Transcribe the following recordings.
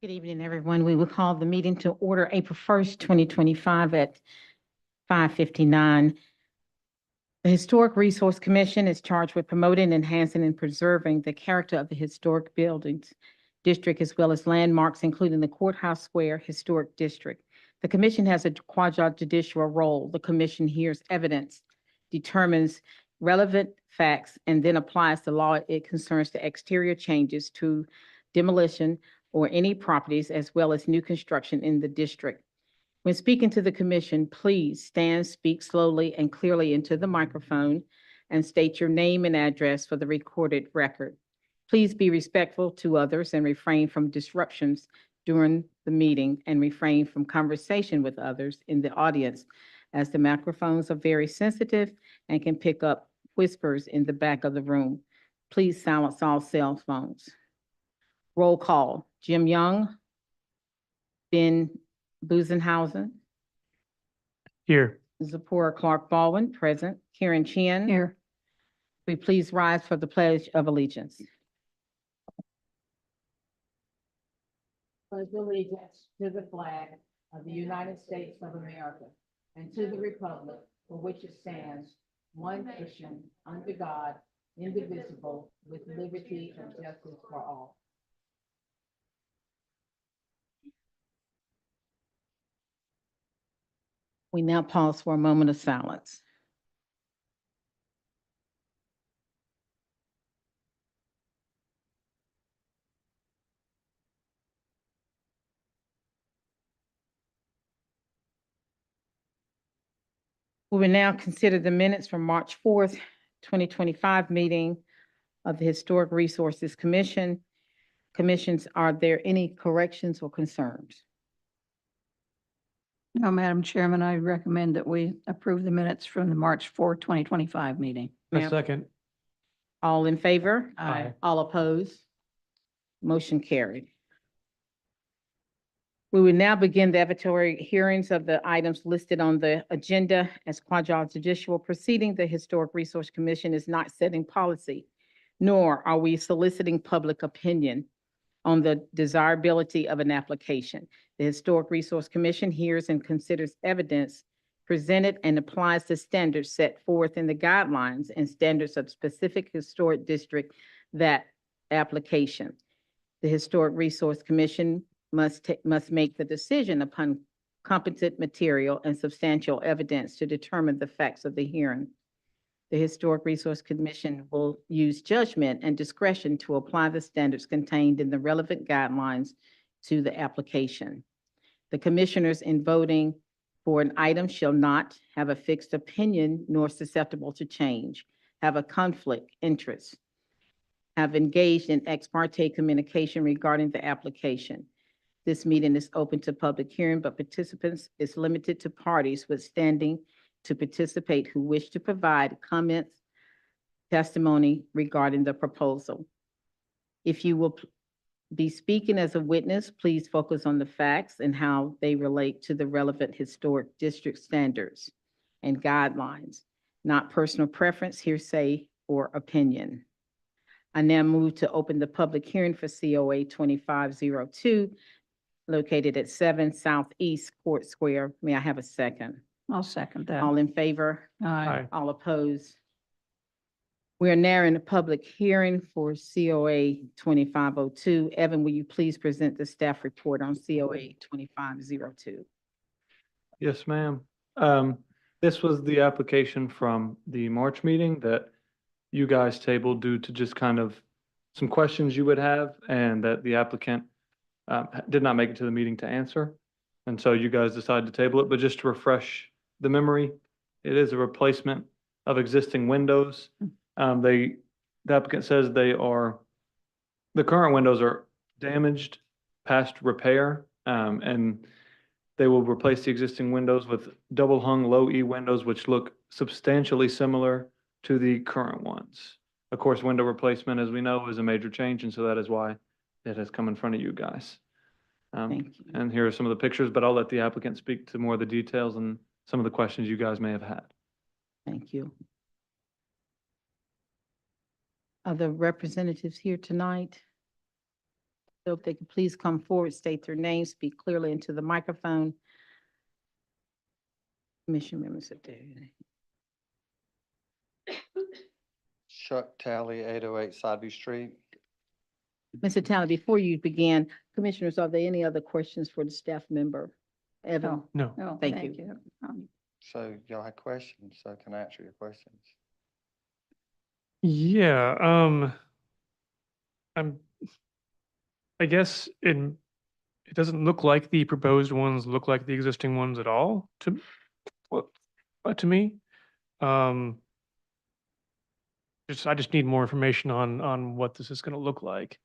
Good evening, everyone. We will call the meeting to order April 1st, 2025 at 5:59. The Historic Resource Commission is charged with promoting, enhancing, and preserving the character of the historic buildings district as well as landmarks, including the Courthouse Square Historic District. The commission has a quasi-judicial role. The commission hears evidence, determines relevant facts, and then applies the law it concerns to exterior changes to demolition or any properties as well as new construction in the district. When speaking to the commission, please stand, speak slowly and clearly into the microphone, and state your name and address for the recorded record. Please be respectful to others and refrain from disruptions during the meeting and refrain from conversation with others in the audience, as the microphones are very sensitive and can pick up whispers in the back of the room. Please silence all cell phones. Roll call. Jim Young. Ben Buzenhausen. Here. Zipporah Clark Baldwin, present. Karen Chin. Here. We please rise for the Pledge of Allegiance. Pledge allegiance to the flag of the United States of America and to the republic for which it stands, one nation, under God, indivisible, with liberty and justice for all. We now pause for a moment of silence. We will now consider the minutes from March 4th, 2025 meeting of the Historic Resources Commission. Commissions, are there any corrections or concerns? No, Madam Chairman, I recommend that we approve the minutes from the March 4, 2025 meeting. A Ma'am. second. All in favor? Aye. All opposed? Motion carried. We will now begin the evidentiary hearings of the items listed on the agenda as quasi-judicial proceeding. The Historic Resource Commission is not setting policy, nor are we soliciting public opinion on the desirability of an application. The Historic Resource Commission hears and considers evidence presented and applies the standards set forth in the guidelines and standards of specific historic district that application. The Historic Resource Commission must make the decision upon competent material and substantial evidence to determine the facts of the hearing. The Historic Resource Commission will use judgment and discretion to apply the standards contained in the relevant guidelines to the application. The commissioners in voting for an item shall not have a fixed opinion nor susceptible to change, have a conflict interest, have engaged in ex parte communication regarding the application. This meeting is open to public hearing, but participants is limited to parties withstanding to participate who wish to provide comments, testimony regarding the proposal. If you will be speaking as a witness, please focus on the facts and how they relate to the relevant historic district standards and guidelines, not personal preference, hearsay, or opinion. I now move to open the public hearing for COA 2502, located at 7 Southeast Court Square. May I have a second? I'll second that. All in favor? Aye. All opposed? We are now in a public hearing for COA 2502. Evan, will you please present the staff report on COA 2502? Yes, ma'am. This was the application from the March meeting that you guys tabled due to just kind of some questions you would have and that the applicant did not make it to the meeting to answer. And so you guys decided to table it, but just to refresh the memory, it is a replacement of existing windows. The applicant says the current windows are damaged past repair, and they will replace the existing windows with double hung low E windows, which look substantially similar to the current ones. Of course, window replacement, as we know, is a major change, and so that is why it has come in front of you guys. Thank you. And here are some of the pictures, but I'll let the applicant speak to more of the details and some of the questions you guys may have had. Thank you. Are the representatives here tonight? So if they could please come forward, state their name, speak clearly into the microphone. Commission members up there. Chuck Talley, 808 Sideview Street. Mr. Talley, before you begin, commissioners, are there any other questions for the staff member? Evan? No, No. no, Thank thank you. you. So y'all had questions, so can I answer your questions? Yeah, I guess it doesn't look like the proposed ones look like the existing ones at all well, to me. I just need more information on what this is gonna look like.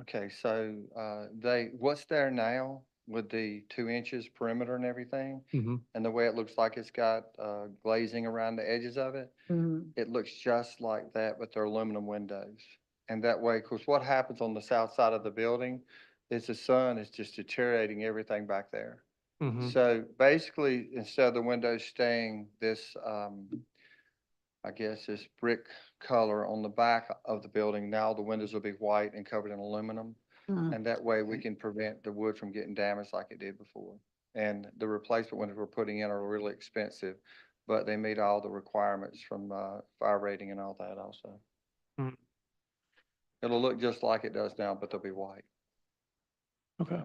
Okay, so what's there now with the 2 inches perimeter and everything? Mhm. And the way it looks like it's got glazing around the edges of it, Mhm. it looks just like that, but they're aluminum windows. And that way, of course, what happens on the south side of the building is the sun is just deteriorating everything back there. Mhm. So basically, instead of the windows staying this, I guess this brick color on the back of the building, now the windows will be white and covered in aluminum. Mm. And that way we can prevent the wood from getting damaged like it did before. And the replacement windows we're putting in are really expensive, but they meet all the requirements from fire rating and all that also. Mm. It'll look just like it does now, but they'll be white. Okay.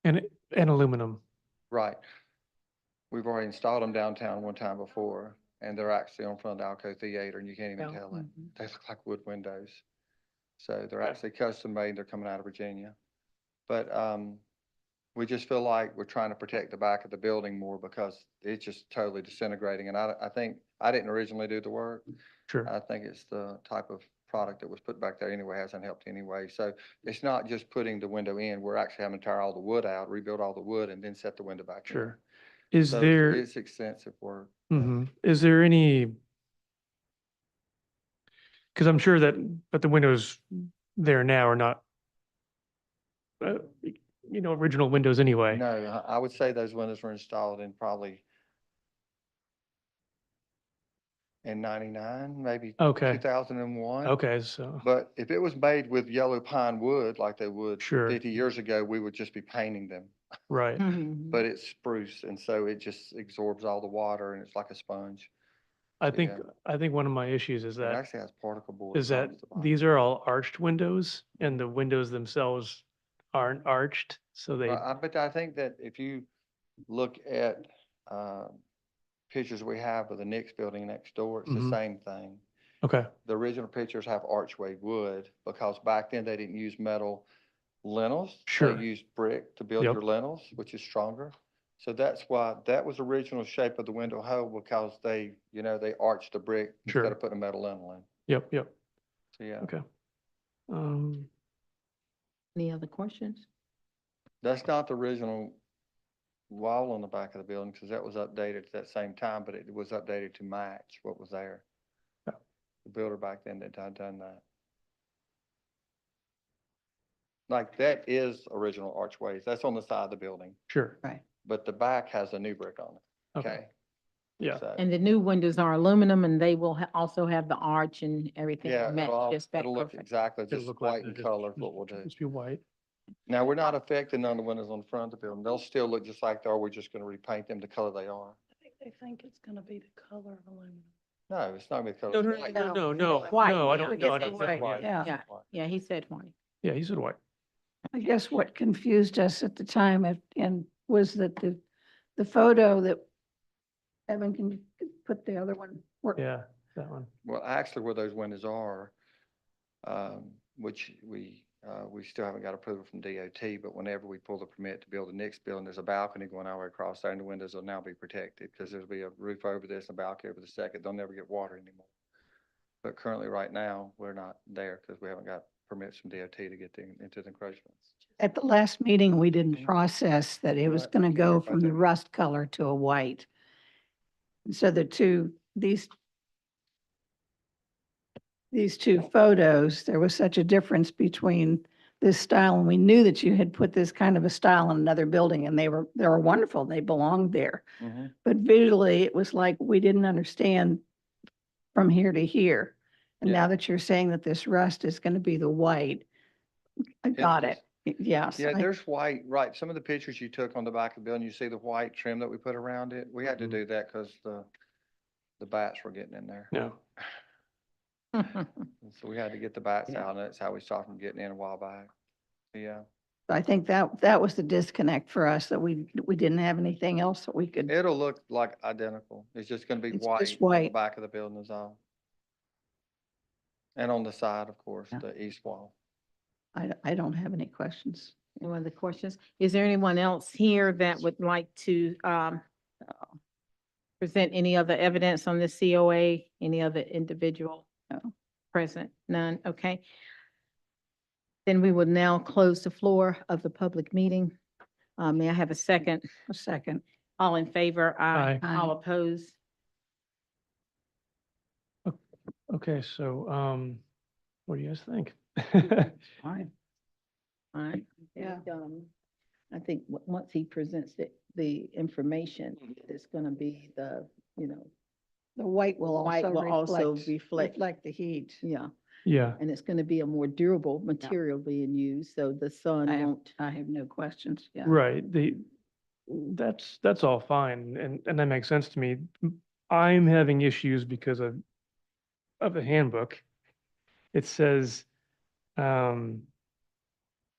And aluminum. Right. We've already installed them downtown one time before, and they're actually on front of the Alco Theater, and you can't even tell it. Mhm. They look like wood windows. So they're actually custom made. They're coming out of Virginia. But we just feel like we're trying to protect the back of the building more because it's just totally disintegrating. And I think I didn't originally do the work. Sure. I think it's the type of product that was put back there anyway, hasn't helped anyway. So it's not just putting the window in. We're actually having to tear all the wood out, rebuild all the wood, and then set the window back in. Sure. Is So there, it's extensive work. is there any, because I'm sure that the windows there now are not, original windows anyway. No, I would say those windows were installed in probably in 99, maybe Okay. 2001. Okay, so, But if it was made with yellow pine wood like they would Sure. 50 years ago, we would just be painting them. right. Mhm. But it's spruce, and so it just absorbs all the water, and it's like a sponge. I So, think, yeah. I think one of my issues is It that, actually has particle board. is that across the bottom. these are all arched windows and the windows themselves aren't arched, so they, But I think that if you look at pictures we have of the Knicks building next door, it's the Mhm. same thing. okay, The original pictures have archway wood because back then they didn't use metal lintels. Sure. They used brick to build Yep. your lintels, which is stronger. So that's why that was the original shape of the window hole, because they arched the brick Sure. instead of putting a metal lintel in. yep. So yeah, Okay. Any other questions? that's not the original wall on the back of the building because that was updated at that same time, but it was updated to match what was there. Yeah. The builder back then that had done that. Like that is original archways. That's on the side of the building, Sure, but the back has a new brick on it. okay, Okay. yeah, So, And the new windows are aluminum and they will also have the arch and everything yeah, match just back it'll look perfect. exactly It'll just look like white in they're color is what we'll do. just be white. Now, we're not affecting none of the windows on the front of the building. They'll still look just like they are. We're just gonna repaint them the color they are. They think it's gonna be the color of aluminum. No, it's not gonna be color. No, it's no, white. no, White. no, I don't, no, I It's don't, white. yeah, Yeah. Yeah. Yeah, he said white. yeah, he said white. I guess what confused us at the time and was that the photo that, Evan, can you put the other one? Yeah, that one. Well, actually, where those windows are, which we still haven't got approval from DOT, but whenever we pull the permit to build the next building, there's a balcony going all the way across there, and the windows will now be protected because there'll be a roof over this and a balcony over the second. They'll never get water anymore. But currently, right now, we're not there because we haven't got permits from DOT to get into the encroachments. At the last meeting, we didn't Mhm. process that it was Right, going to can't go worry about from the that. rust color to a white. And so these two photos, there was such a difference between this style, and we knew that you had put this kind of a style in another building, and they were wonderful. They belonged there. Mhm. But visually, it was like we didn't understand from here to here. And Yeah. now that you're saying that this rust is going to be the white, I got it. Yes. Yeah, there's white, right. Some of the pictures you took on the back of the building, you see the white trim that we put around it. We had to Mhm. do that because the bats were getting in there. No. And so we had to get the bats Yeah. out, and that's how we stopped them getting in a while back. Yeah, I think that was the disconnect for us, that we didn't have anything else that we could, it'll look like identical. It's just gonna be It's white just on the white. back of the building is all. And on the side, of course, Yeah. the east wall. I don't have any questions. No other questions? Is there anyone else here that would like to present any other evidence on this COA? Any other individual? No. Present? None? Okay. Then we will now close the floor of the public meeting. May I have a second? A second. All in favor? Aye. All Aye. opposed? Okay, so, what do you guys think? Fine. All right. Yeah. And, I think once he presents the information, it's gonna be the, The white will White also will also reflect reflect- the heat. yeah. Yeah, And it's gonna be a more durable material being used, so the sun I have, won't. I have no questions. Yeah. right. That's all fine, and that makes sense to me. I'm having issues because of the handbook. It says,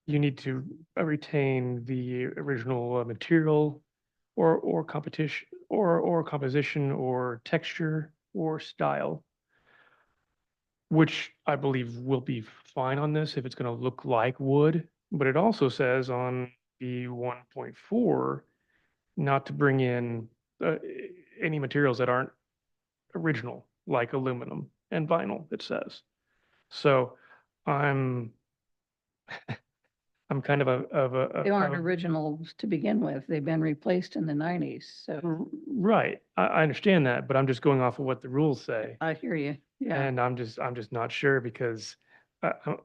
you need to retain the original material or competition, or composition, or texture, or style, which I believe will be fine on this if it's going to look like wood. But it also says on the 1.4 not to bring in any materials that aren't original, like aluminum and vinyl, it says. So I'm I'm kind of They aren't of- originals to begin with. They've been replaced in the 90s. So right. I understand that, but I'm just going off of what the rules say. I hear you. Yeah. And I'm just not sure because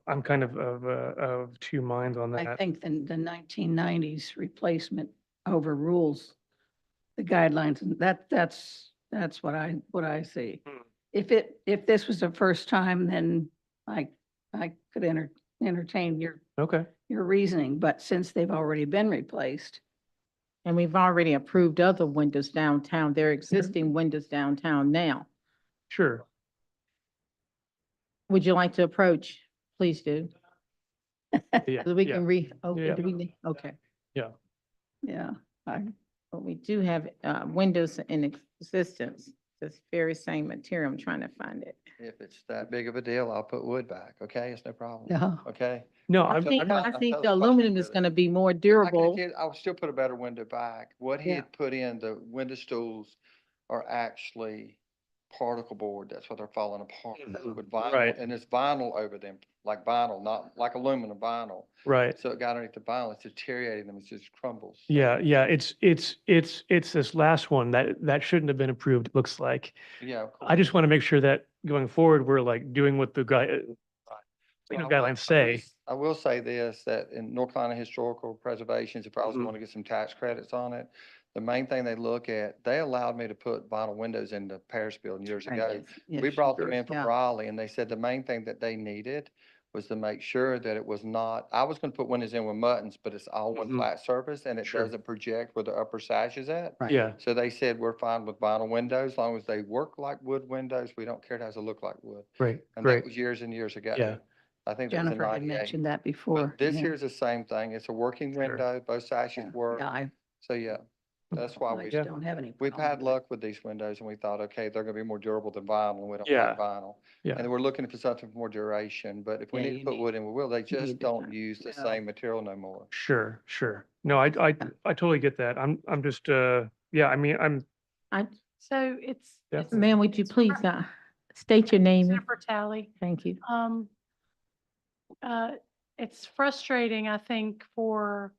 I'm kind of two minds on I that. think the 1990s replacement overrules the guidelines, and that's what I see. Hmm. If this was the first time, then I could entertain Okay, your reasoning, but since they've already been replaced, And we've already approved other windows downtown. There are existing windows downtown now. sure. Would you like to approach? Please do. Yeah, So we yeah, can okay, Yeah. do we need, okay. yeah. yeah, But we do have, windows in existence. This very same material. I'm trying to find it. If it's that big of a deal, I'll put wood back, okay? It's no problem, no, okay? No, I I'm think, not, I think that's the the question aluminum is with it. gonna be more I could durable. get, I would still put a better window back. What he Yeah. had put in, the window stools are actually particle board. That's why they're falling apart with vinyl. Right. And it's vinyl over them, like vinyl, not like aluminum vinyl. right. So it got underneath the vinyl, it's deteriorating them, it just crumbles. Yeah, yeah, it's this last one that shouldn't have been approved, it looks like. Yeah. of I course. just want to make sure that going forward, we're like doing what the Well, I will- guidelines say. I will say this, that in North Carolina Historical Preservations, if I also Mhm. want to get some tax credits on it, the main thing they look at, they allowed me to put vinyl windows in the Paris building years Right. ago. Yes, We brought them sure. in from Yeah. Raleigh, and they said the main thing that they needed was to make sure that it was not, I was gonna put windows in with muttons, but it's all one Mhm. flat surface, and it Sure. doesn't project where the upper sash is at. Right. Yeah, So they said, we're fine with vinyl windows, as long as they work like wood windows, we don't care if it has to look like wood. great, And that great. was years and years ago. Yeah. I think that was in Jennifer had 98. mentioned that before. But this yeah. here's the same thing. It's a working Sure. window, both sashes Yeah, work. yeah, So yeah, that's why I we, just don't have any. we've problem had with it. luck with these windows and we thought, okay, they're gonna be more durable than vinyl and we don't Yeah. like vinyl. Yeah. And we're looking for something for more duration, but if we Yeah, need to you put need- wood in, we will. They just need to don't find- use the no. same material no more. Sure, sure. No, I totally get that. I'm just, yeah, I mean, So it's. Yeah. it's- Ma'am, would you it's please, fr- state your name? Jennifer Talley. Thank you. It's frustrating, I think, for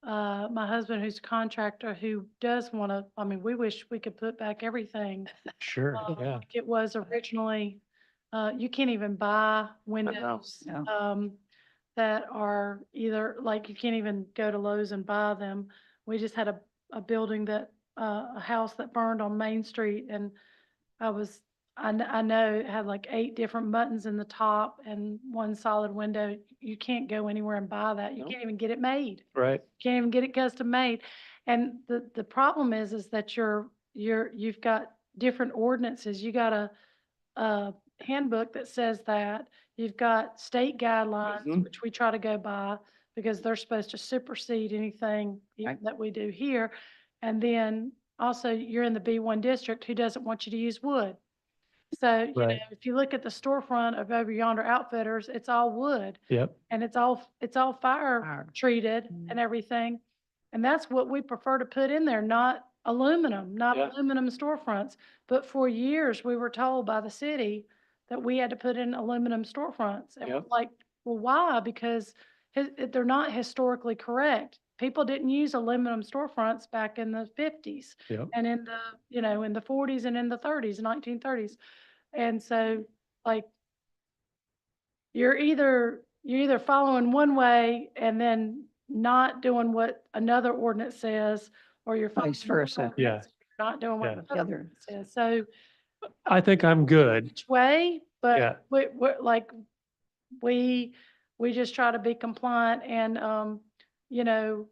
my husband, who's a contractor, who does want to, I mean, we wish we could put back everything sure, yeah. like it was originally. You can't even buy windows No. that are either, like, you can't even go to Lowe's and buy them. We just had a building that, a house that burned on Main Street, and I I know it had like 8 different buttons in the top and one solid window. You can't go anywhere and buy that. You No. can't even get it made. Right. Can't even get it custom made. And the problem is that you've got different ordinances. You got a handbook that says that. You've got state guidelines, Mhm. which we try to go by because they're supposed to supersede anything Right. that we do here. And then also you're in the B1 district, who doesn't want you to use wood? So, you know, Right. if you look at the storefront of Over Yonder Outfitters, it's all wood Yep. and it's all fire Fire. treated Mm. and everything. And that's what we prefer to put in there, not aluminum, not Yeah. aluminum storefronts. But for years, we were told by the city that we had to put in aluminum storefronts. And we're Yep. like, well, why? Because they're not historically correct. People didn't use aluminum storefronts back in the 50s Yep. and in the, you know, in the 40s and in the 30s, 1930s. And so, like, you're either following one way and then not doing what another ordinance says, or you're following Vice one versa. Yeah. ordinance, not doing what Yeah. the other ordinance says. So I think I'm good. which way, Yeah. but we're like, we just try to be compliant and, you know,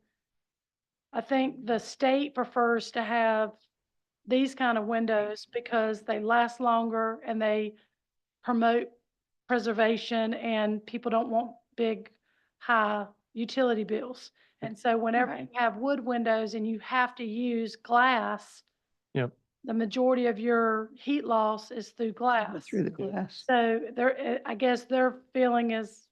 I think the state prefers to have these kind of windows because they last longer and they promote preservation and people don't want big, high utility bills. And so whenever you Right. have wood windows and you have to use glass, Yep. the majority of your heat loss is through glass. Through the glass. So I guess their feeling is,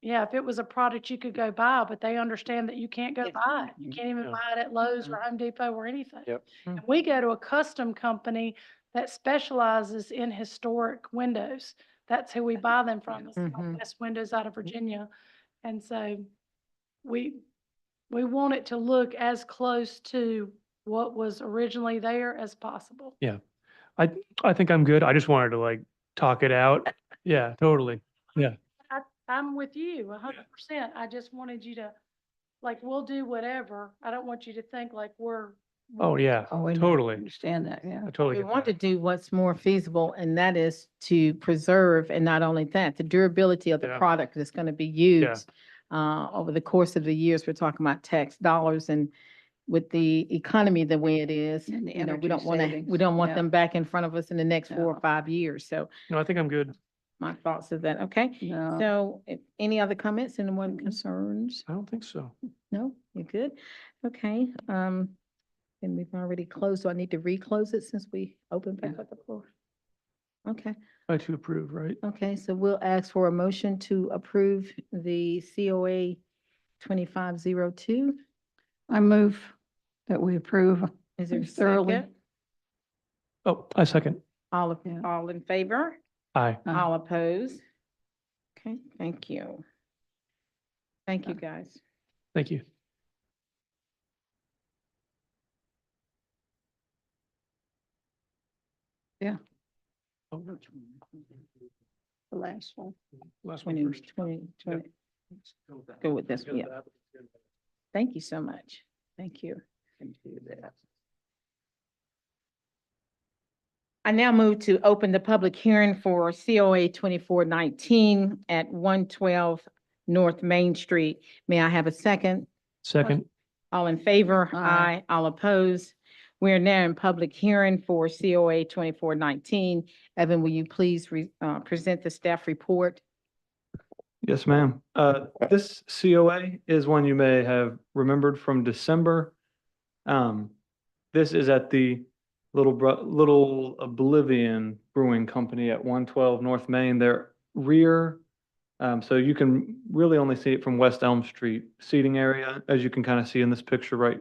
yeah, if it was a product you could go buy, but they understand that you can't go Yes. buy it. You can't even Yeah. buy it at Lowe's or Home Depot or anything. Yep. And we go to a custom company that specializes in historic windows. That's who we buy them from. It's Mhm. West Windows out of Virginia. And so we want it to look as close to what was originally there as possible. I think I'm good. I just wanted to like talk it out. Yeah, totally. I'm with you 100%. I just wanted you to, like, we'll do whatever. I don't want you to think like we're. Oh, yeah, Oh, I totally. understand that, yeah. I totally We get want to that. do what's more feasible, and that is to preserve, and not only that, the durability of the Yeah. product that's going to be used over the course of the years. We're talking about tax dollars, and with the economy the way it is, And the you know, we energy don't want to, we savings, don't want yeah. them back in front of us in the next 4 or No. 5 years. So No, I think I'm good. my thoughts of that, okay? No. So any other comments, anyone concerns? I don't think so. No, you're good? Okay, and we've already closed, so I need to reclose it since we opened back Yeah. up the floor. Okay, To approve, right? okay, so we'll ask for a motion to approve the COA 2502. I move that we approve Is there a thoroughly. second? Oh, I second. Yeah. All in favor? Aye. Aye. All opposed? Okay, thank you. Thank you, guys. Thank you. Yeah. Oh, The last one. Last one 20, first. 20. Go with this one, yeah. Thank you so much. Thank you. I now move to open the public hearing for COA 2419 at 112 North Main Street. May I have a second? Second. All in favor? Aye. All opposed? We are now in public hearing for COA 2419. Evan, will you please present the staff report? Yes, ma'am. This COA is one you may have remembered from December. This is at the Little Oblivion Brewing Company at 112 North Main. Their rear, so you can really only see it from West Elm Street seating area, as you can kind of see in this picture right,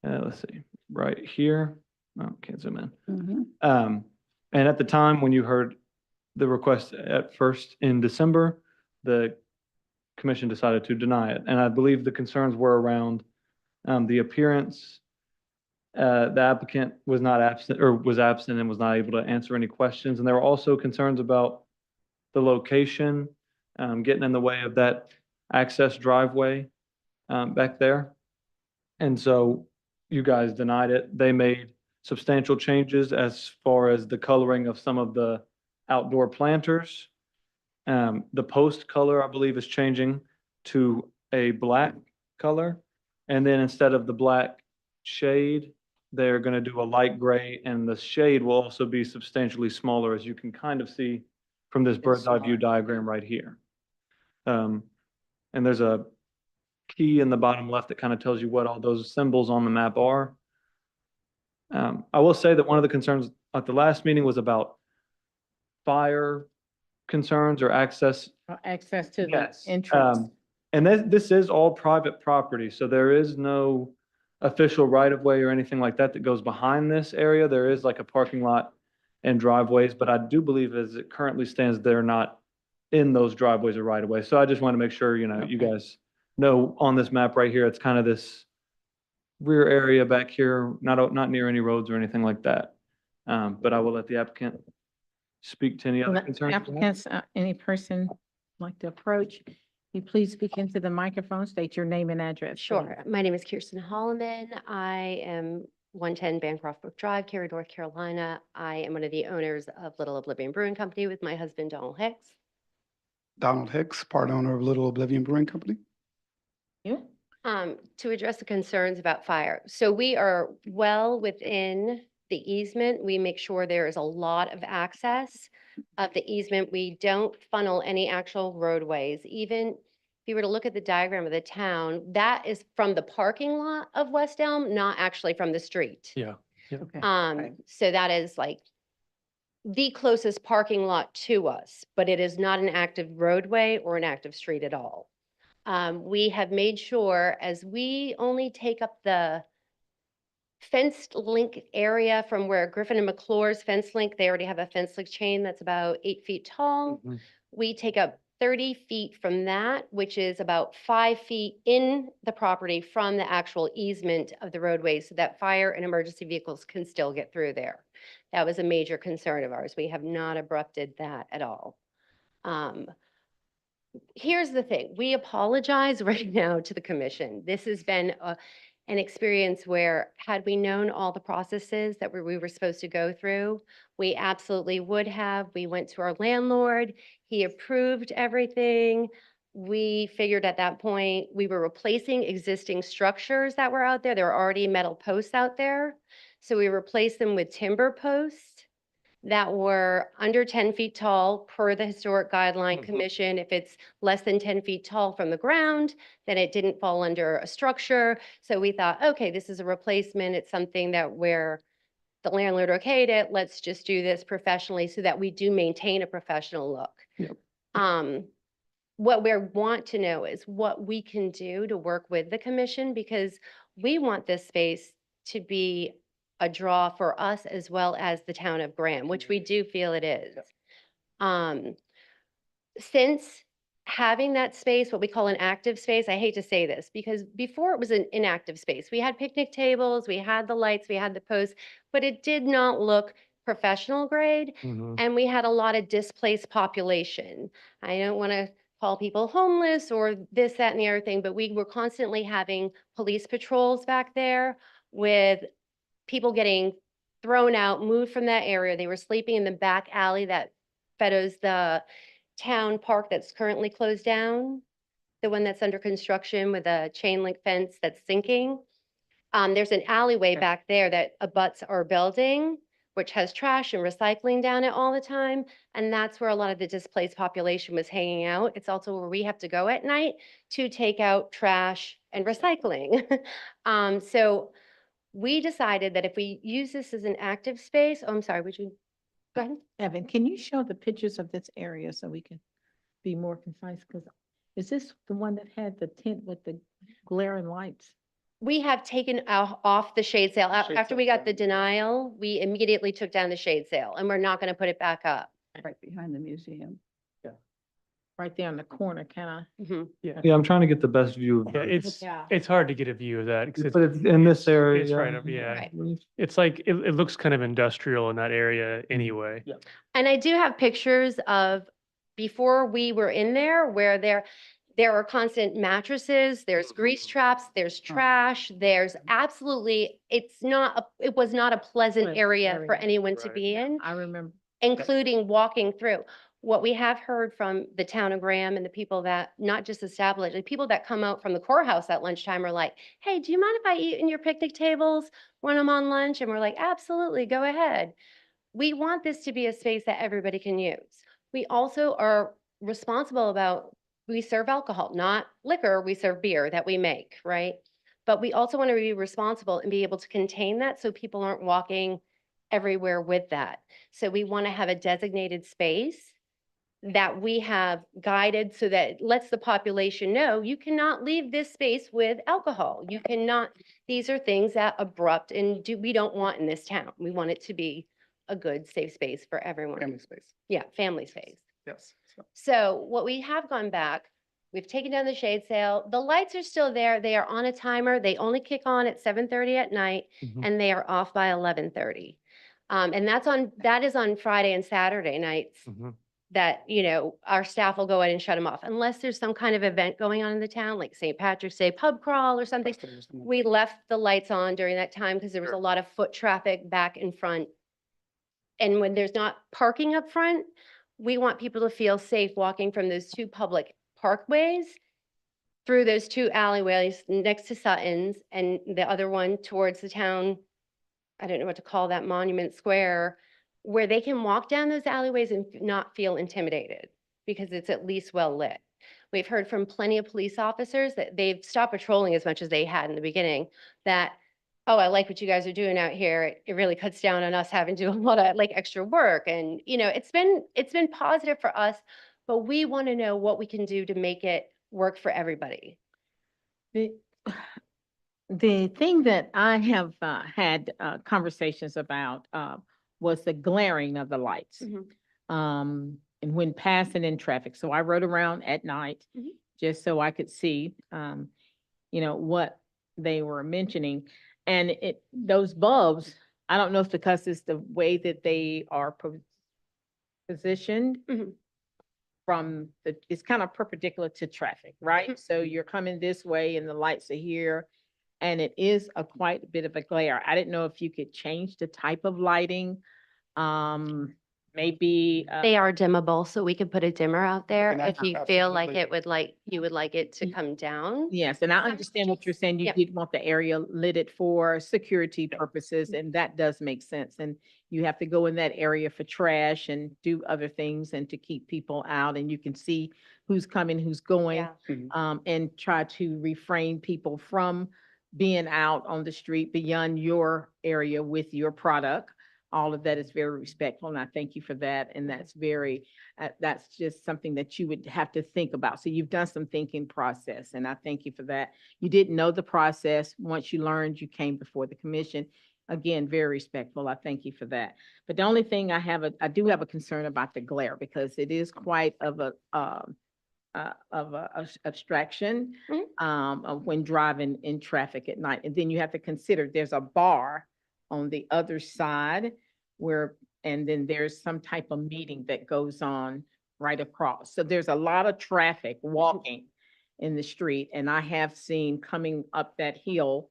let's see, right here. Oh, can't zoom in. Mhm. And at the time when you heard the request at first in December, the commission decided to deny it. And I believe the concerns were around the appearance. The applicant was not absent or was absent and was not able to answer any questions. And there were also concerns about the location, getting in the way of that access driveway back there. And so you guys denied it. They made substantial changes as far as the coloring of some of the outdoor planters. The post color, I believe, is changing to a black color. And then instead of the black shade, they're going to do a light gray, and the shade will also be substantially smaller, as you can kind of see from this bird's eye view diagram right here. And there's a key in the bottom left that kind of tells you what all those symbols on the map are. I will say that one of the concerns at the last meeting was about fire concerns or access. Access to the Yes. entrance. And this is all private property, so there is no official right-of-way or anything like that that goes behind this area. There is like a parking lot and driveways, but I do believe as it currently stands, they're not in those driveways or right-of-way. So I just want to make sure, you Okay. guys know on this map right here, it's kind of this rear area back here, not near any roads or anything like that. But I will let the applicant speak to any other Let concerns. Applicants, any person like to approach, you please speak into the microphone, state your name and address. Sure. please. My name is Kirsten Holloman. I am 110 Bancroft Brook Drive, Cary, North Carolina. I am one of the owners of Little Oblivion Brewing Company with my husband, Donald Hicks. Donald Hicks, part owner of Little Oblivion Brewing Company. You? To address the concerns about fire. So we are well within the easement. We make sure there is a lot of access of the easement. We don't funnel any actual roadways. Even if you were to look at the diagram of the town, that is from the parking lot of West Elm, not actually from the street. Yeah. Okay. So that is like the closest parking lot to us, but it is not an active roadway or an active street at all. We have made sure, as we only take up the fenced link area from where Griffin and McClure's fence link, they already have a fence link chain that's about 8 feet tall. Mhm. We take up 30 feet from that, which is about 5 feet in the property from the actual easement of the roadway so that fire and emergency vehicles can still get through there. That was a major concern of ours. We have not abrupted that at all. Here's the thing, we apologize right now to the commission. This has been an experience where had we known all the processes that we were supposed to go through, we absolutely would have. We went to our landlord, he approved everything. We figured at that point, we were replacing existing structures that were out there. There were already metal posts out there. So we replaced them with timber posts that were under 10 feet tall per the Historic Guideline Mhm. Commission. If it's less than 10 feet tall from the ground, then it didn't fall under a structure. So we thought, okay, this is a replacement. It's something that where the landlord okayed it. Let's just do this professionally so that we do maintain a professional look. Yep. What we want to know is what we can do to work with the commission because we want this space to be a draw for us as well as the town of Graham, which we do feel it is. Since having that space, what we call an active space, I hate to say this because before it was an inactive space. We had picnic tables, we had the lights, we had the posts, but it did not look professional grade. Mhm. And we had a lot of displaced population. I don't want to call people homeless or this, that, and the other thing, but we were constantly having police patrols back there with people getting thrown out, moved from that area. They were sleeping in the back alley that fedoes the town park that's currently closed down, the one that's under construction with a chain link fence that's sinking. There's an alleyway Okay. back there that abuts our building, which has trash and recycling down it all the time. And that's where a lot of the displaced population was hanging out. It's also where we have to go at night to take out trash and recycling. So we decided that if we use this as an active space, oh, I'm sorry, would you, go ahead. Evan, can you show the pictures of this area so we can be more concise? Because is this the one that had the tent with the glaring lights? We have taken off the shade sail. After we got the denial, we immediately took down the shade sail and we're not going to put it back up. Right behind the museum. Right there in the corner, kind Mhm. Yeah, I'm trying to get the best view of Yeah, it. Yeah. it's hard to get a view of that. 'Cause But it's in this area. It's right up, yeah. Right. It's like, it looks kind of industrial in that area anyway. And I do have pictures of before we were in there where There are constant mattresses, there's grease traps, there's trash, there's absolutely, it was not a pleasant Pleasant area for area. anyone to Right. be in, I remember. including walking through. What we have heard from the town of Graham and the people that, not just established, the people that come out from the courthouse at lunchtime are like, hey, do you mind if I eat in your picnic tables when I'm on lunch? And we're like, absolutely, go ahead. We want this to be a space that everybody can use. We also are responsible about, we serve alcohol, not liquor, we serve beer that we make, right? But we also want to be responsible and be able to contain that so people aren't walking everywhere with that. So we want to have a designated space that we have guided so that it lets the population know you cannot leave this space with alcohol. You cannot, these are things that abrupt and we don't want in this town. We want it to be a good, safe space for everyone. Family space. Yeah, family space. Yes. So, So what we have gone back, we've taken down the shade sail. The lights are still there. They are on a timer. They only kick on at 7:30 at night Mhm. and they are off by 11:30. And that is on Friday and Saturday nights Mhm. that, our staff will go in and shut them off unless there's some kind of event going on in the town, like St. Patrick's Day pub crawl or something. festival or something. We left the lights on during that time because there was a lot of foot traffic back in front. And when there's not parking up front, we want people to feel safe walking from those two public parkways through those two alleyways next to Sutton's and the other one towards the town, I don't know what to call that, Monument Square, where they can walk down those alleyways and not feel intimidated because it's at least well lit. We've heard from plenty of police officers that they've stopped patrolling as much as they had in the beginning, that, oh, I like what you guys are doing out here. It really cuts down on us having to do a lot of like extra work. And, it's been positive for us, but we want to know what we can do to make it work for everybody. The thing that I have had conversations about was the glaring of the lights. And when passing in traffic. So I rode around at night Mhm. just so I could see, what they were mentioning. And those bulbs, I don't know if because it's the way that they are positioned Mhm. it's kind of perpendicular to traffic, right? Mhm. So you're coming this way and the lights are here. And it is quite a bit of a glare. I didn't know if you could change the type of lighting. Maybe, They are dimmable, so we could put a dimmer out there And if that's you feel like absolutely- you would like it to Ye- come down. yes, and I understand what you're saying. You Yep. did want the area lit for security Yep. purposes, and that does make sense. And you have to go in that area for trash and do other things and to keep people out, and you can see who's coming, who's going. Yeah. Mhm. And try to refrain people from being out on the street beyond your area with your product. All of that is very respectful, and I thank you for that. And that's just something that you would have to think about. So you've done some thinking process, and I thank you for that. You didn't know the process. Once you learned, you came before the commission. Again, very respectful. I thank you for that. But the only thing I do have a concern about the glare because it is quite of a, abstraction of when driving in traffic at night. And then you have to consider there's a bar on the other side and then there's some type of meeting that goes on right across. So there's a lot of traffic walking in the street. And I have seen coming up that hill,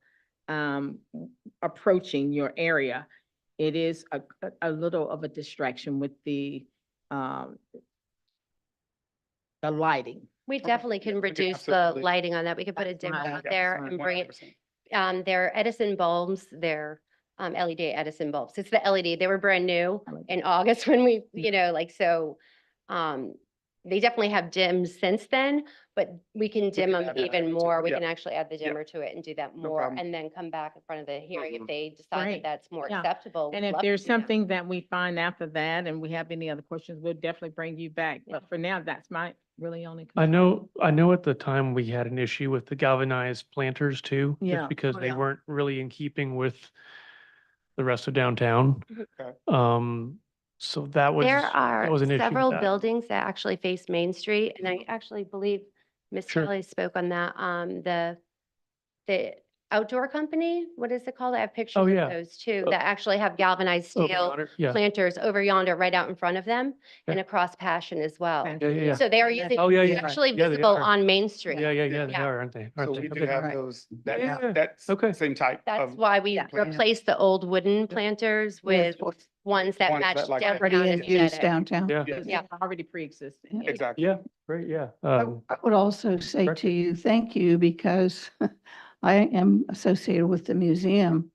approaching your area, it is a little of a distraction with the lighting. We definitely can Yeah, we can reduce the absolutely- lighting on that. We could put a That's dimmer my- out that's there my- and bring it. 100%. They're Edison bulbs, they're LED Edison bulbs. It's the LED. They were brand new in August when we, so they definitely have dims since then, but we can dim can them add that even to it, more. We yeah. can actually add the Yeah. dimmer to it and do that No more problem. and then come back in front of the hearing if Mhm. they decide Great. that that's more Yeah. acceptable. And we'd if love to there's do that. something that we find after that and we have any other questions, we'll definitely bring you back. Yeah. But for now, that's my really only I concern. know at the time we had an issue with the galvanized planters too. Yeah. Just because Oh, they yeah. weren't really in keeping with the rest of downtown. Okay. So that was, There that are was an issue with several that. buildings that actually face Main Street, and I actually believe Ms. Sure. Kelly spoke on that. The outdoor company. What is it called? I have pictures of yeah. those too, Oh. that actually have galvanized Over steel yonder? Yeah, planters over yonder, right out in front of them, and Okay. across Passion as well. yeah, yeah, yeah. So they are That's- using, Oh, yeah, it's yeah. actually Yeah, they visible are. on Main Street. Yeah, yeah, yeah, they Yeah. are, aren't they? So Aren't they? we do Okay. have Right. those, Yeah. that's Okay. same type That's of. why we Yeah. replaced the old wooden planters with ones that Ones match that like- Already downtown in use aesthetic. downtown. Yeah, Yes, Yeah. Already pre-existing. exactly. yeah, great, yeah. I would also say correct. to you, thank you, because I am associated with the museum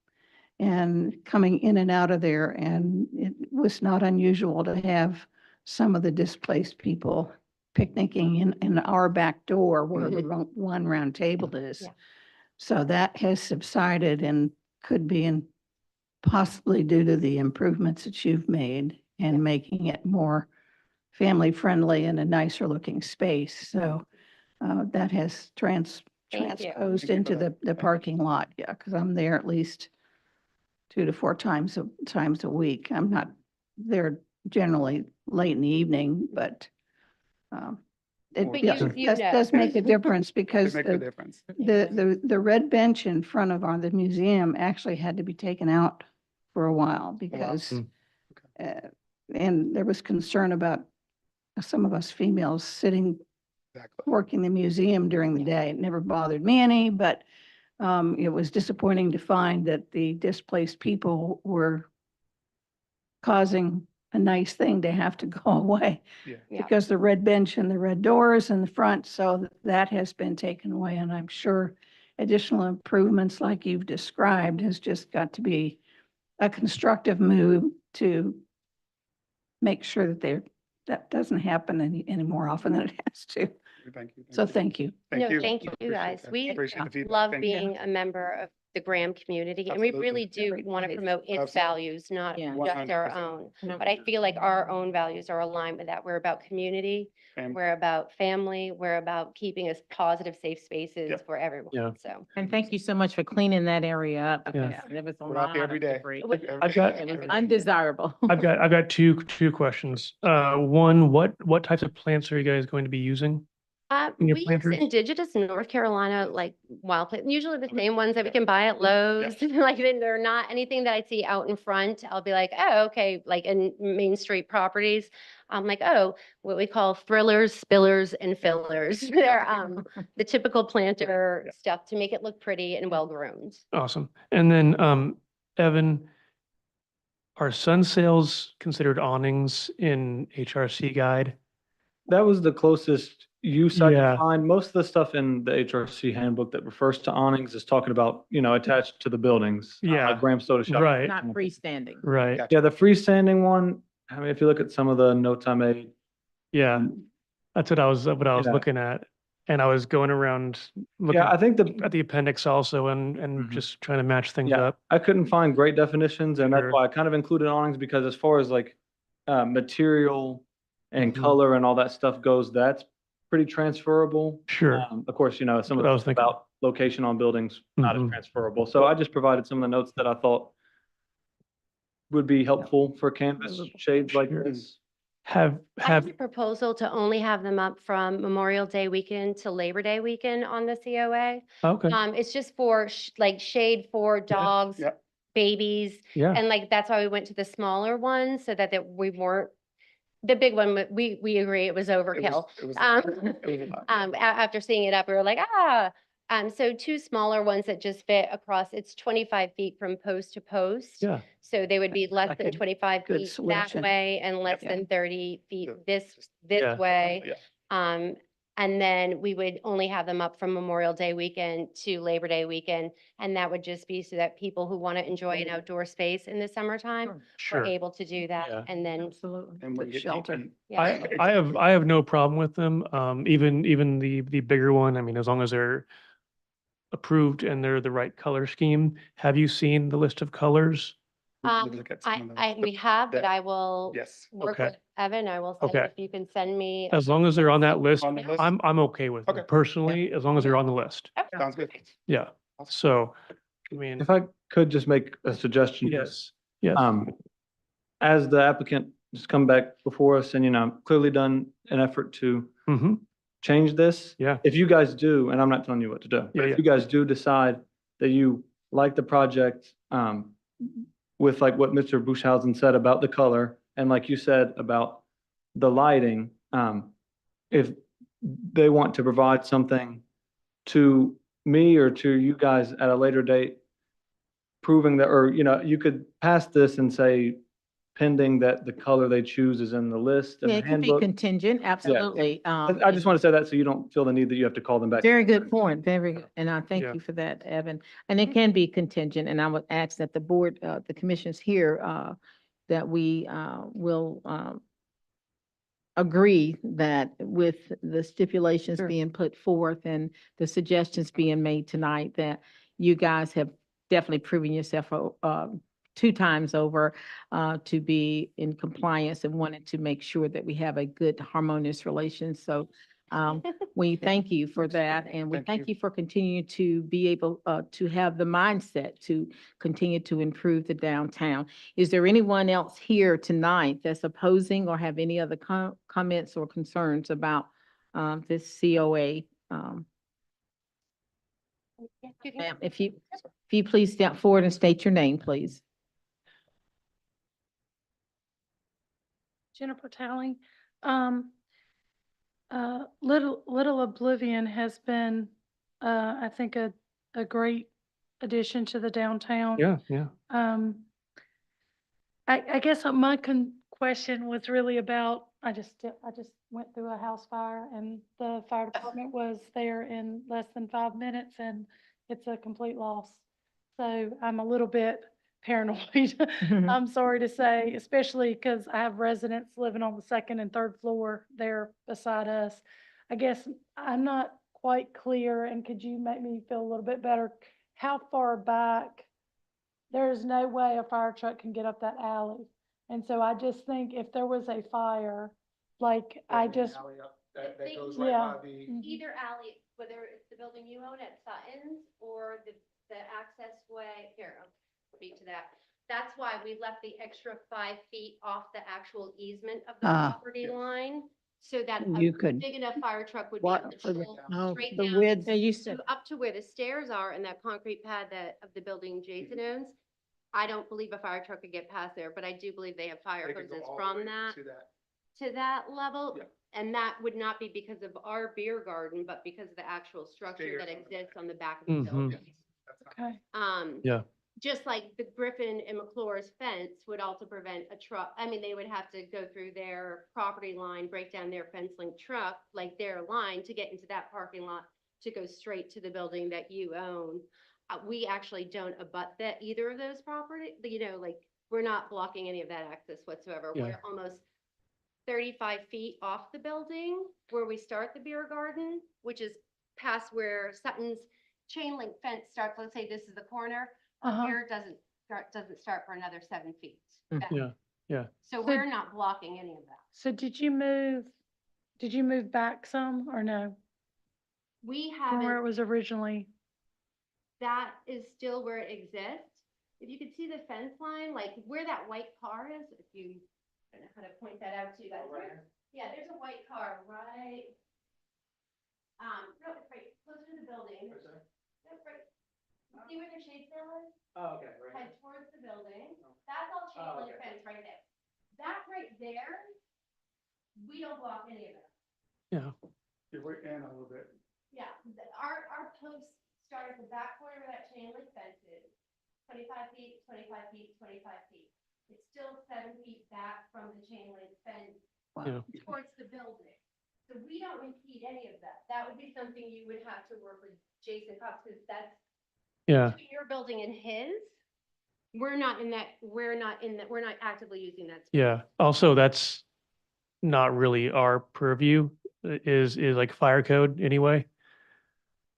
and coming in and out of there, and it was not unusual to have some of the displaced people picnicking in our back door where the one round table is. Yeah. So that has subsided and could be in possibly due to the improvements that you've made and Yeah. making it more family friendly and a nicer looking space. So that has Thank you. transposed Thank you into for that. the parking lot. Yeah, because I'm there at least 2 to 4 times a week. I'm not there generally late in the evening, but it But does, you know. does make a difference It because makes a difference. the red bench in front of the museum actually had to be taken out for a while because Mm. and there was concern about some of us females sitting Exactly. working the museum during the day. It never bothered me any, but it was disappointing to find that the displaced people were causing a nice thing to have to go away Yeah. Yeah. because the red bench and the red doors in the front, so that has been taken away. And I'm sure additional improvements like you've described has just got to be a constructive move to make sure that doesn't happen any more often than it has to. Thank you. So thank you. No, thank you Appreciate guys. that. We Appreciate the feedback. love Thank you. being a member of the Graham community, and we Absolutely. really do Great want to place. promote its Absolutely. values, not Yeah. just our 100%. own. No. But I feel like our own values are aligned with that. We're about community, And we're about family, we're about keeping us positive, safe spaces Yep. for Yeah. everyone, so. And thank you so much for cleaning that area up. Yeah. because There was a we're out lot there of every day. debris. I've got- It was undesirable. I've got two questions. One, what types of plants are you guys going to be using? In your We use planters? indigenous North Carolina, like wild plant, usually the same ones that we can buy at Lowe's. Like they're not anything that I see out in front. I'll be like, oh, okay, like in Main Street properties. I'm like, oh, what we call thrillers, spillers, and fillers. They're the typical planter Yeah. stuff to make it look pretty and well groomed. Awesome. And then, Evan, are sun sails considered awnings in HRC guide? That was the closest use I Yeah. could find. Most of the stuff in the HRC handbook that refers to awnings is talking about, attached to the buildings. Yeah. Like Graham Soda Shop. Right. Not freestanding. Right. Gotcha. Yeah, the freestanding one, I mean, if you look at some of the notes I made, Yeah. That's what I was Yeah. looking at. And I was going around looking yeah, I think at the appendix also and Mhm. just trying to match things Yeah. up. I couldn't find great definitions, and that's Sure. why I kind of included awnings, because as far as like material and Mhm. color and all that stuff goes, that's pretty transferable. Sure. Of course, some of what the I was stuff thinking. about location on buildings, not as Mhm. transferable. So I just provided some of the notes that I thought would be helpful for canvas shades like Sure. this. I have Have, a proposal to only have them up from Memorial Day weekend to Labor Day weekend on the COA. okay, It's just for like shade for dogs, Yeah. babies, yeah, and like that's why we went to the smaller ones so that we weren't. The big one, we agree it was overkill. It was a lot. After seeing it up, we were like, so 2 smaller ones that just fit across. It's 25 feet from post to post. yeah. So they would be less like than a 25 good feet that solution. way and less Yeah. than 30 feet Yeah. this Yeah. way. Yeah. And then we would only have them up from Memorial Day weekend to Labor Day weekend. And that would just be so that people who want to enjoy an outdoor space in the summertime were Sure. able to do that. Yeah. And then, Absolutely. And we Good get shelter. deep in- yeah. I have no problem with them. Even the bigger one, I mean, as long as they're approved and they're the right color scheme. Have you seen the list of colors? we Um, look at some of those. we have, but that- I will Yes. work Okay. with Evan. I will send, Okay. if you can send me. As long as they're on that list, On the list? I'm okay with them Okay. personally, as long as they're on the list. Sounds good. Yeah. So, I mean, If I could just make a suggestion. yes, yes. As the applicant has come back before us and, clearly done an effort to Mm-hmm. change this. Yeah. If you guys do, and I'm not telling you what to do, Yeah, but yeah. if you guys do decide that you like the project, with like what Mr. Bushhausen said about the color, and like you said about the lighting, if they want to provide something to me or to you guys at a later date, proving that, or, you could pass this and say pending that the color they choose is in the list and Yeah, the it can be handbook. contingent, absolutely. I just want to say that so you don't feel the need that you have to call them back. Very good point, very good. And I thank Yeah. you for that, Evan. And it can be contingent, and I would ask that the board, the commissions here, that we, will, agree that with the stipulations Sure. being put forth and the suggestions being made tonight, that you guys have definitely proven yourself, 2 times over, to be in compliance and wanted to make sure that we have a good harmonious relation. So, we thank you for that, and we Thank thank you. you for continuing to be able, to have the mindset to continue to improve the downtown. Is there anyone else here tonight that's opposing or have any other comments or concerns about, this COA? Yes, you can- Ma'am, if you please step forward and state your name, please. Jennifer Towling. Little Oblivion has been, I think, a great addition to the downtown. Yeah, yeah. I guess my question was really about, I just went through a house fire and the fire department was there in less than 5 minutes and it's a complete loss. So I'm a little bit paranoid. I'm sorry to say, especially because I have residents living on the 2nd and 3rd floor there beside us. I guess I'm not quite clear, and could you make me feel a little bit better? How far back? There is no way a fire truck can get up that alley. And so I just think if there was a fire, like I just, That goes right by Mhm. Either alley, whether it's the building you own at Sutton's or the access way, here, I'll speak to that. That's why we left the extra 5 feet off the actual easement of the Ah. property line. So that You a could big enough fire truck would be walk able to for the- pull no, straight the down width. Yeah, you said, to up to where the stairs are and that concrete pad of the building Jason owns. I don't believe a fire truck could get past there, but I do believe they have fire hoses from that to that level. Yeah. And that would not be because of our beer garden, but because of the actual structure that exists on the back of the Mhm. building. okay. Yeah. Just like the Griffin and McClure's fence would also prevent a truck, I mean, they would have to go through their property line, break down their fence link truck, like their line to get into that parking lot to go straight to the building that you own. We actually don't abut that either of those property, like, we're not blocking any of that access whatsoever. Yeah. We're almost 35 feet off the building where we start the beer garden, which is past where Sutton's chain link fence starts. Let's say this is the corner. Uh-huh. Here doesn't start for another 7 feet. Mm. back. Yeah, yeah. So So- we're not blocking any of that. So did you move back some or no? We From where it haven't, was originally? that is still where it exists. If you could see the fence line, like where that white car is, if you, I don't know how to point that out to you guys. Yeah, there's a white car right, no, it's right closer to the building. That's right. See where the shade sail is? Oh, okay, Head towards the building. That's all chain link fence right there. That right there, we don't block any of that. Yeah. We're in a little bit. Yeah, our posts start at the back corner where that chain link fence is. 25 feet, 25 feet, 25 feet. It's still 7 feet back from the chain link fence Yeah. towards the building. So we don't impede any of that. That would be something you would have to work with Jason Cox, because that's Yeah. between your building and his. We're not actively using that space. Yeah. Also, that's not really our purview, is like fire code anyway.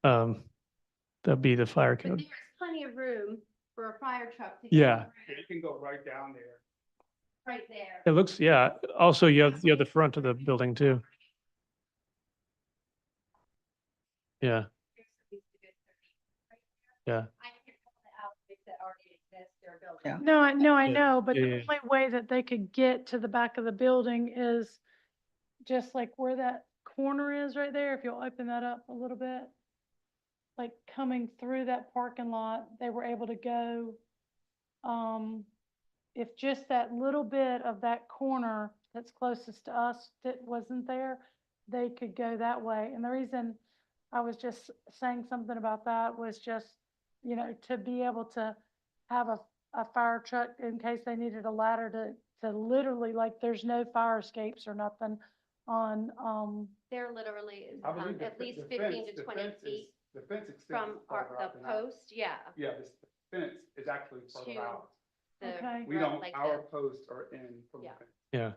That'd be the fire But code. there's plenty of room for a fire truck to Yeah. get It can go right down there. right there. It looks, yeah. Also, you have the front of the building too. Yeah. Yeah. I can't call the outlets that already exist, they're building. Yeah. No, I Yeah. know, but Yeah, the yeah. only way that they could get to the back of the building is just like where that corner is right there, if you'll open that up a little bit. like coming through that parking lot, they were able to go, if just that little bit of that corner that's closest to us that wasn't there, they could go that way. And the reason I was just saying something about that was just, you know, to be able to have a fire truck in case they needed a ladder to literally, like, there's no fire escapes or nothing on, There literally is I believe at least 15 to 20 feet The fence extends from the post, yeah. Yeah, the fence is actually further To- out. the Okay. We road, don't, like our the- posts are in from the Yeah. fence. Yeah.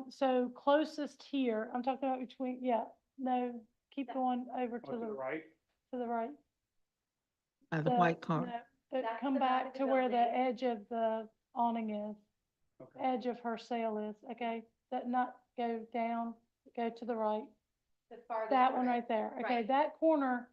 so closest here, I'm talking about between, yeah, no, keep That- going over Oh, to the, right? to the right. The white car. no, That's come the back back of to the where the building. edge of the awning is, Okay. edge of her sail is, okay? That not go down, go to the right. The farthest That one corner. right there, okay, Right. that corner,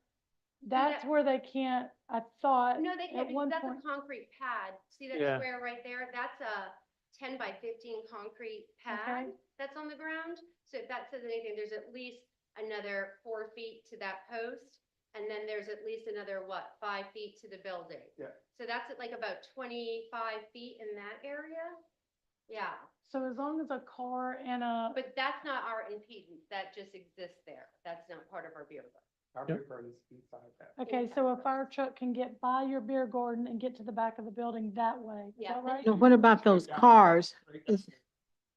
that's that- where they can't, I thought, No, they at can't, because one that's a point. concrete pad. See that Yeah. square right there? That's a 10 by 15 concrete pad that's on the ground. So if that says anything, there's at least another 4 feet to that post. And then there's at least another, 5 feet to the building? Yeah. So that's at like about 25 feet in that area? Yeah, So as long as a car and a, but that's not our impedance. That just exists there. That's not part of our beer garden. Our Yep. beer garden is inside that. okay, so a fire truck can get by your beer garden and get to the back of the building that way, is Yeah. that right? Now, what about those cars? Is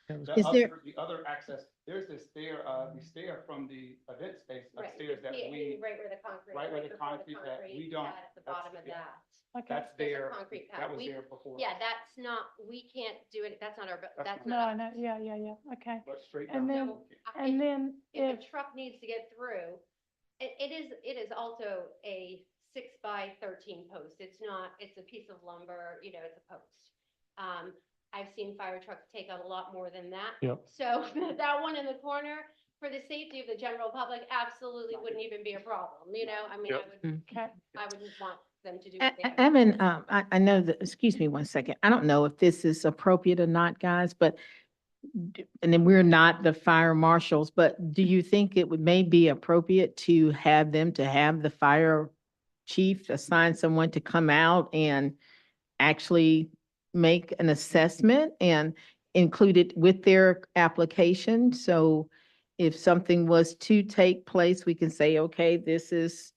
is there, The other access, there's this stair, the stair from the event space Right. upstairs that Yeah, we, right where the concrete. right where the before concrete that we don't- pad At the bottom of yeah. that. Okay, that's There's a there, concrete pad. that was We- there before. Yeah, that's not, we can't do it, that's not our, That's that's no, not. I know, yeah, okay. But straight And down. then- So, And then if if, a truck needs to get through, it is also a 6 by 13 post. It's not, it's a piece of lumber, you know, it's a post. I've seen fire trucks take out a lot more than that. Yep. So that one in the corner, for the safety of the general public, absolutely wouldn't even be a problem, you know? I mean, Yep. okay, I wouldn't want them to do what they have. Evan, I know that, excuse me one second. I don't know if this is appropriate or not, guys, but and then we're not the fire marshals, but do you think it would may be appropriate to have them to have the fire chief assign someone to come out and actually make an assessment and include it with their application? So if something was to take place, we can say, okay, this is,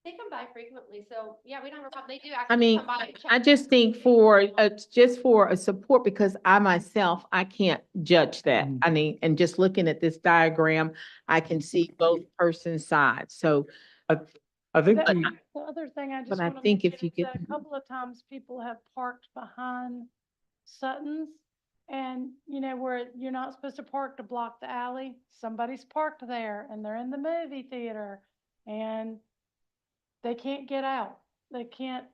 They come by frequently, so yeah, we don't have a problem. They do I actually mean, come by and check. I just think for, just for a support, because I myself, I can't judge that. I mean, and just looking at this diagram, I can see both persons' sides. So, I think The the, the other thing I just But I want to think mention if you is could- that a couple of times people have parked behind Sutton's. And, you know, where you're not supposed to park to block the alley, somebody's parked there and they're in the movie theater and they can't get out. They can't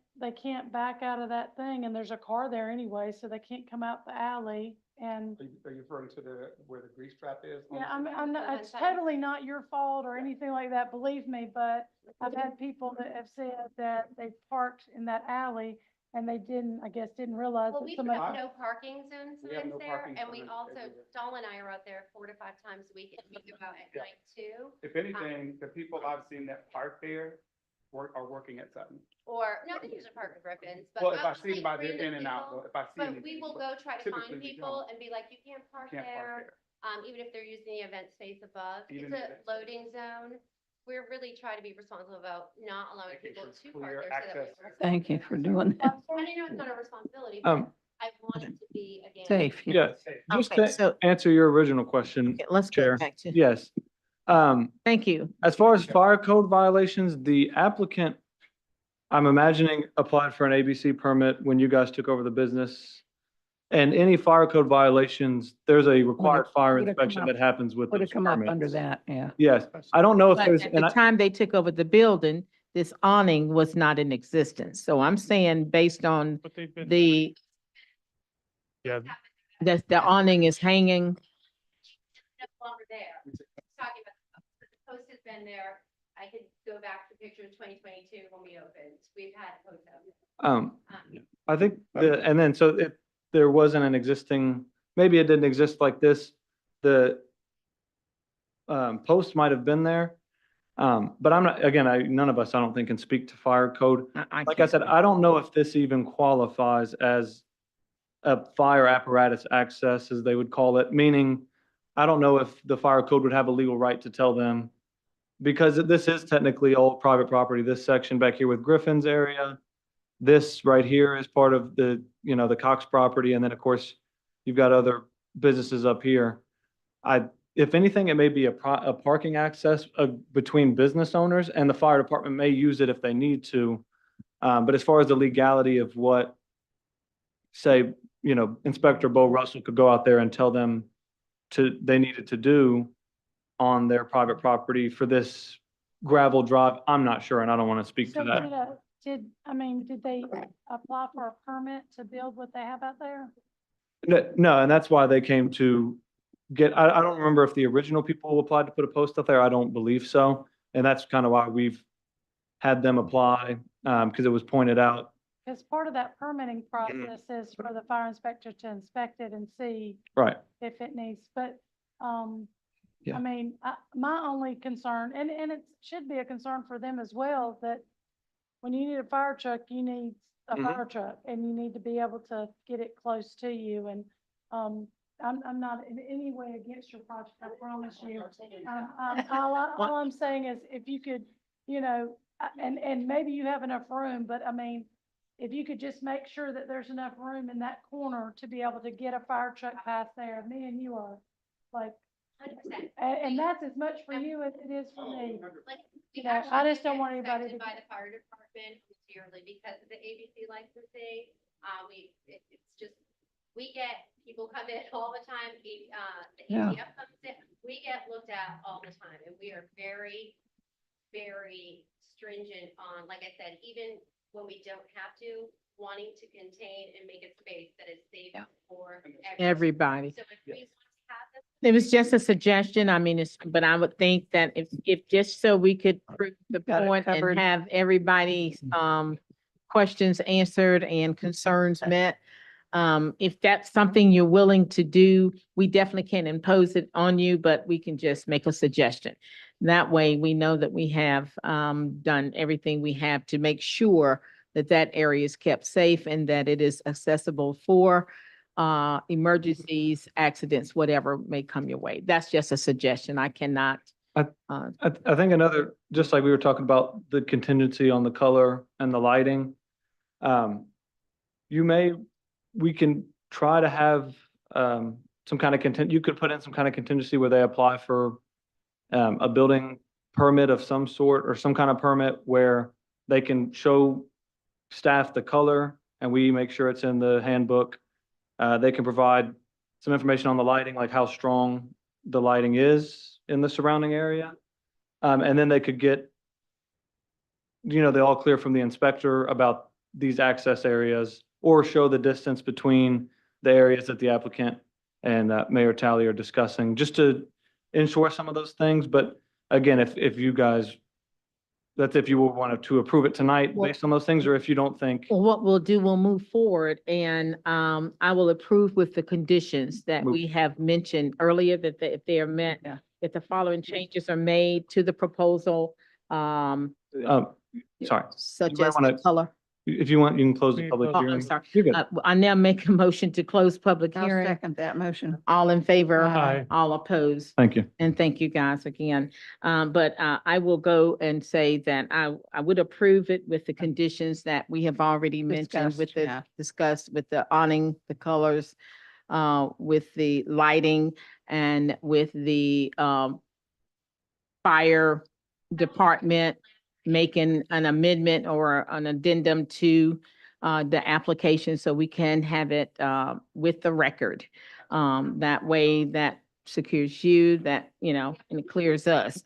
back out of that thing and there's a car there anyway, so they can't come out the alley and. Are you referring to where the grease trap is? on Yeah, the- I'm not, One it's side. totally not your fault or anything like that, believe me, but I've had people that have said that they parked in that alley and they didn't, I guess, didn't realize Well, that we somebody. have no parking zone We have signs no there, parking and we signs also, everywhere. Dahl and I are out there 4 to 5 times a week, and we go out at Yeah. night too. If anything, the people I've seen that park there are working at Sutton. Or, no, they usually park at Griffin's, but. Well, if I I'll see them see by there random in and out, people, well, if I see But them. we will go try to typically find we people don't. and be like, you can't park Can't park there, there. even if they're using the event space above. Even It's if a it's- loading zone. We're really trying to be responsible about not allowing Making people sure to it's park clear there so that we. access. Thank you for doing that. And I know it's not a responsibility, but I want it to be, again. Safe. yeah, just Okay, to so- answer your original question, Okay, let's Chair. go back to, yes. thank you. As far as fire code violations, the applicant, I'm imagining, applied for an ABC permit when you guys took over the business. And any fire code violations, there's a required fire Would've come inspection up- that happens with Would have those come up under permits. that, yeah. Yes, I don't know if But there's, at and the I, time they took over the building, this awning was not in existence. So I'm saying based on But they've been. the, Yeah, that the awning is hanging. No longer there. Talking about, the post has been there. I could go back to pictures 2022 when we opened. We've had posts up. um, I think and then so if there wasn't an existing, maybe it didn't exist like this, the post might have been there. But I'm not, again, none of us, I don't think, can speak to fire code. Like I can't said, speak. I don't know if this even qualifies as a fire apparatus access, as they would call it, meaning I don't know if the fire code would have a legal right to tell them, because this is technically all private property, this section back here with Griffin's area. This right here is part of the, the Cox property, and then, of course, you've got other businesses up here. If anything, it may be a parking access between business owners, and the fire department may use it if they need to. But as far as the legality of what, say, Inspector Bo Russell could go out there and tell them they needed to do on their private property for this gravel drive, I'm not sure, and I don't want to speak So to that. did they apply for a permit to build what they have out there? No, and that's why they came to I don't remember if the original people applied to put a post up there. I don't believe so. And that's kind of why we've had them apply, because it was pointed out. Because part of that permitting process is for the fire inspector to inspect it and see Right. if it needs, but, Yeah. I mean, my only concern, and it should be a concern for them as well, that when you need a fire truck, you need a Mhm. fire truck, and you need to be able to get it close to you, and, I'm not in any way against your project, I promise you. All I'm saying is if you could, and maybe you have enough room, but I mean, if you could just make sure that there's enough room in that corner to be able to get a fire truck past there, me and you are like, 100%. and that's as much for you as it is for me. Like, we You know, actually I just do don't get want anybody inspected to by the fire department yearly because of the ABC licensing. It's just, we get people come in all the time, the Yeah. ATF comes in, we get looked at all the time, and we are very, very stringent on, like I said, even when we don't have to, wanting to contain and make a space that is safe Yeah. for Everybody. So if we want to have this. It was just a suggestion. I mean, but I would think that if just so we could prove the Got it point and covered. have everybody's, questions answered and concerns met. If that's something you're willing to do, we definitely can't impose it on you, but we can just make a suggestion. That way, we know that we have, done everything we have to make sure that that area is kept safe and that it is accessible for, emergencies, accidents, whatever may come your way. That's just a suggestion. I cannot. I think another, just like we were talking about the contingency on the color and the lighting. We can try to have, some kind of you could put in some kind of contingency where they apply for, a building permit of some sort or some kind of permit where they can show staff the color and we make sure it's in the handbook. They can provide some information on the lighting, like how strong the lighting is in the surrounding area. And then they could get, the all clear from the inspector about these access areas or show the distance between the areas that the applicant and Mayor Talley are discussing, just to ensure some of those things. But again, if you guys, that's if you wanted to approve it tonight Well- based on those things, or if you don't think. Well, what we'll do, we'll move forward and, I will approve with the conditions that Move. we have mentioned earlier, that if they are met, Yeah. if the following changes are made to the proposal, Sorry, such You might as the wanna- color. if you want, you can close the We public close- Oh, hearing. I'm sorry. You're good. I now make a motion to close public I'll hearing. second that motion. All in favor? Aye. All opposed? Thank you. And thank you guys again. But I will go and say that I would approve it with the conditions that we have already mentioned with discussed with the awning, the colors, with the lighting and with the fire department making an amendment or an addendum to the application so we can have it with the record. That way that secures you, that, and it clears us.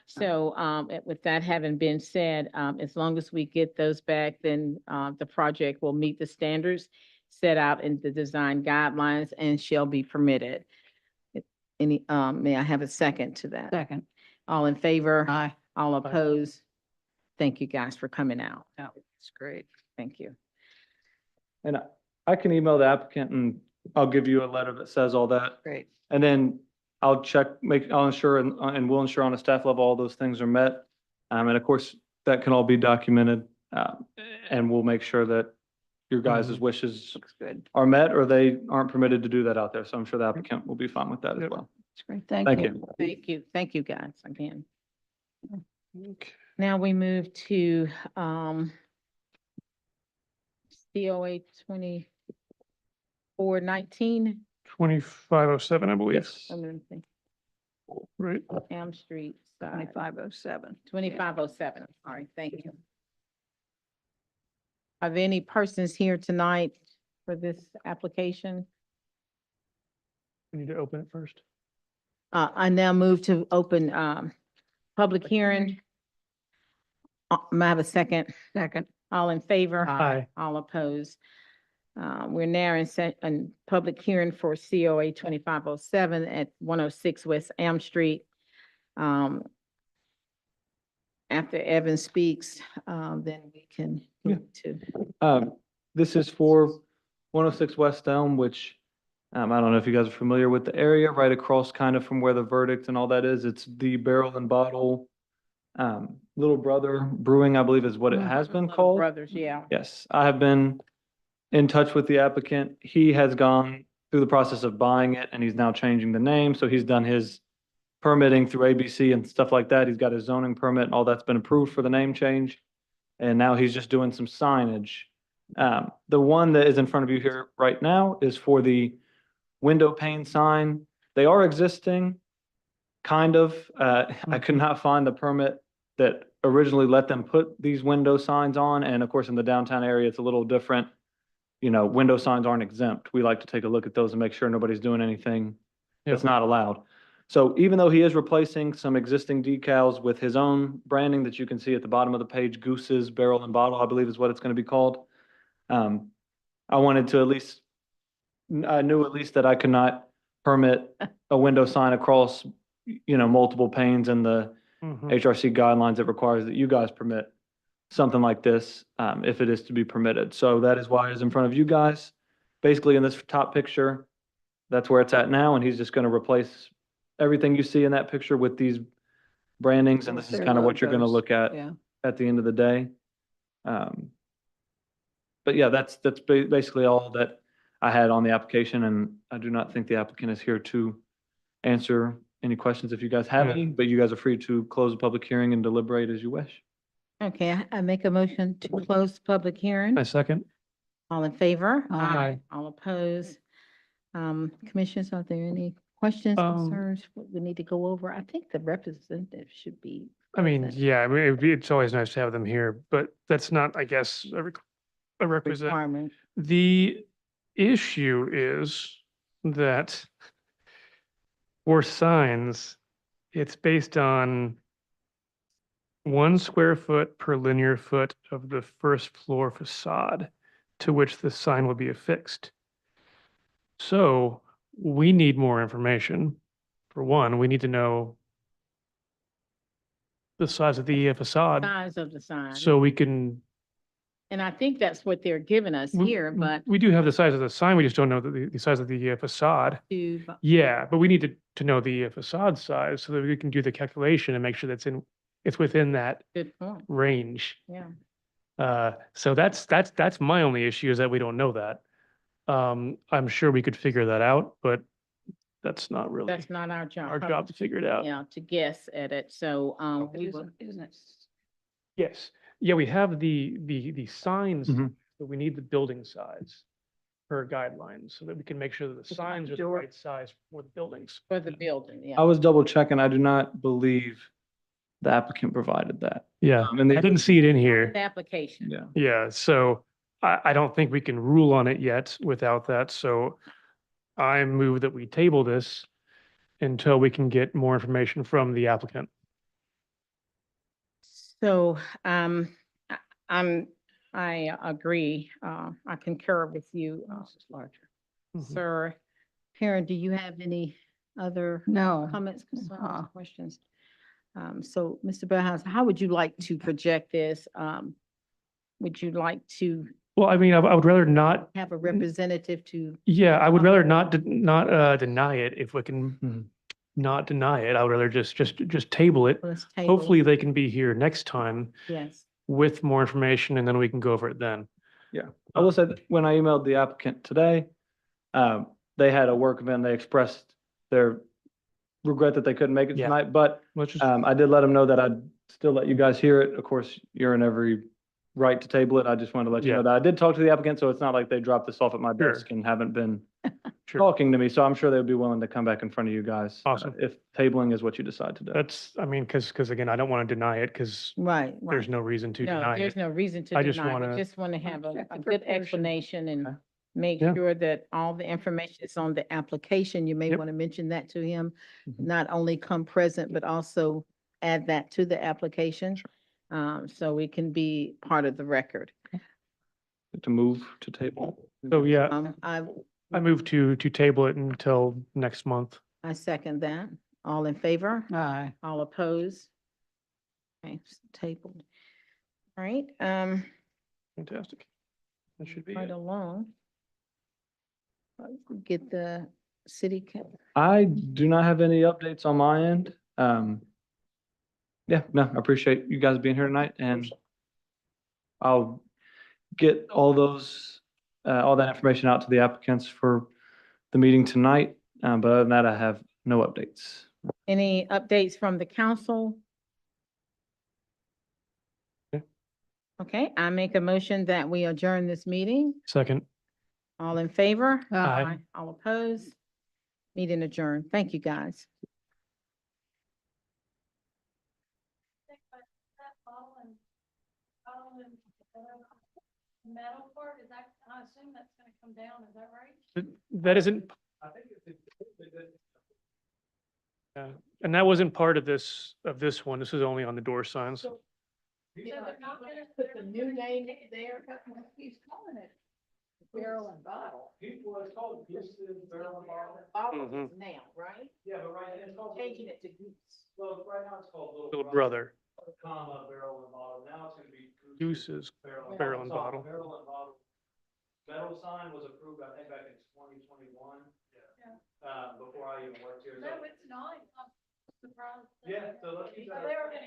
So with that having been said, as long as we get those back, then the project will meet the standards set out in the design guidelines and shall be permitted. May I have a second to that? Second. All in favor? Aye. All opposed? Thank you guys for coming out. That's great. Thank you. And I can email the applicant and I'll give you a letter that says all that. Great. And then I'll check, I'll ensure and we'll ensure on a staff level, all those things are met. And of course, that can all be documented. And we'll make sure that your guys' Mhm. wishes Looks good. are met or they aren't permitted to do that out there. So I'm sure the applicant will be fine with that as Yep. well. That's great. Thank Thank you. you. Thank you. Thank you, guys, again. Okay. Now we move to, COA 2419, 2507, I believe, Yes. right? Elm Street side, 2507. 2507. All right, thank you. Are there any persons here tonight for this application? We need to open it first. I now move to open, public hearing. May I have a second? Second. All in favor? Aye. All opposed? We're now in public hearing for COA 2507 at 106 West Elm Street. After Evan speaks, then we can Yeah. move to. This is for 106 West Elm, which I don't know if you guys are familiar with the area, right across kind of from where the verdict and all that is. It's the Barrel and Bottle Little Brother Brewing, I believe is what it has been Little called. Brothers, yeah. Yes, I have been in touch with the applicant. He has gone through the process of buying it and he's now changing the name. So he's done his permitting through ABC and stuff like that. He's got his zoning permit and all that's been approved for the name change. And now he's just doing some signage. The one that is in front of you here right now is for the window pane sign. They are existing, kind of. I could not find the permit that originally let them put these window signs on. And of course, in the downtown area, it's a little different. You know, window signs aren't exempt. We like to take a look at those and make sure nobody's doing anything that's Yep. not allowed. So even though he is replacing some existing decals with his own branding that you can see at the bottom of the page, Goose's Barrel and Bottle, I believe is what it's going to be called. I wanted to at least, I knew at least that I could not permit a window sign across, you know, multiple panes and the Mhm. HRC guidelines that requires that you guys permit something like this, if it is to be permitted. So that is why it's in front of you guys. Basically in this top picture, that's where it's at now, and he's just gonna replace everything you see in that picture with these brandings, and this is Their kind of what you're gonna logos. look at Yeah. at the end of the day. But yeah, that's basically all that I had on the application, and I do not think the applicant is here to answer any questions if you guys have Yeah. any, but you guys are free to close the public hearing and deliberate as you wish. Okay, I make a motion to close the public hearing. I second. All in favor? Aye. All opposed? Commissioners, are there any questions, concerns what we need to go over? I think the representative should be. I mean, present. yeah, I mean, it's always nice to have them here, but that's not, I guess, a requisite. Requirement. The issue is that for signs, it's based on 1 square foot per linear foot of the first floor facade to which the sign will be affixed. So we need more information. For one, we need to know the size of the facade Size of the sign. so we can. And I think that's what they're giving us we- here, but We do have the size of the sign, we just don't know the size of the facade. to, Yeah, but we need to know the facade size so that we can do the calculation and make sure it's within that good point, range. yeah. So that's my only issue is that we don't know that. I'm sure we could figure that out, but that's not really That's not our job. our job to figure it out. Yeah, to guess at it, so, we will. Isn't it? Yes, yeah, we have the signs, Mhm. but we need the building size per guidelines so that we can make sure that the signs are the door. right size for the buildings. For the building, yeah. I was double checking. I do not believe the applicant provided that. Yeah, And they I didn't see it in here. The application. Yeah. Yeah, so I don't think we can rule on it yet without that, so I move that we table this until we can get more information from the applicant. So, I agree, I concur with you, Mhm. Sir. Karen, do you have any other No. comments, concerns, Uh-uh. questions? So, Mr. Bellhouse, how would you like to project this? Would you like to Well, I mean, I would rather not, have a representative to, yeah, I would rather not deny it if we can Mhm. not deny it. I would rather just table it. Let's table. Hopefully they can be here next time Yes. with more information and then we can go over it then. I will say that when I emailed the applicant today, they had a work event. They expressed their regret that they couldn't make it Yeah. tonight, but Let's just, I did let them know that I'd still let you guys hear it. Of course, you're in every right to table it. I just wanted to let you Yeah. know that I did talk to the applicant, so it's not like they dropped this off at my Sure. desk and haven't been Sure. talking to me. So I'm sure they would be willing to come back in front of you guys. Awesome. If tabling is what you decide to do. that's, I mean, because again, I don't want to deny it because Right, there's right. no reason to No, deny there's it. no reason to I just deny. wanna- We just want to have a Check the good proportion. explanation Okay. and make Yeah. sure that all the information is on the application. You may Yep. want to mention that to him. Mhm. Not only come present, but also add that to the application. So it can be part of the record. To move to table. So yeah, I I move to table it until next month. second that. All in favor? Aye. All opposed? Okay, it's tabled. All right, Fantastic. That should be right it. along. Get the city. I do not have any updates on my end. Yeah, no, I appreciate you guys being here tonight and I'll get all that information out to the applicants for the meeting tonight. But other than that, I have no updates. Any updates from the council? Okay. Okay, I make a motion that we adjourn this meeting. Second. All in favor? Aye. All opposed? Meeting adjourned. Thank you, guys. Metal part, is that, I assume that's gonna come down, is that right? That isn't, and that wasn't part of this one. This is only on the door signs. So they're not gonna. Put the new name there. He's calling it barrel and bottle. Bottle Mhm. is now, right? Yeah, but right, it's called. Changing it to goose. Well, right now it's called Little brother. comma, barrel and bottle. Now it's gonna be. Gooses, barrel and bottle. Barrel and bottle. Metal sign was approved, I think, back in 2021. Before I even worked here. No, it's not. I'm surprised. Yeah, so let's keep that. They were gonna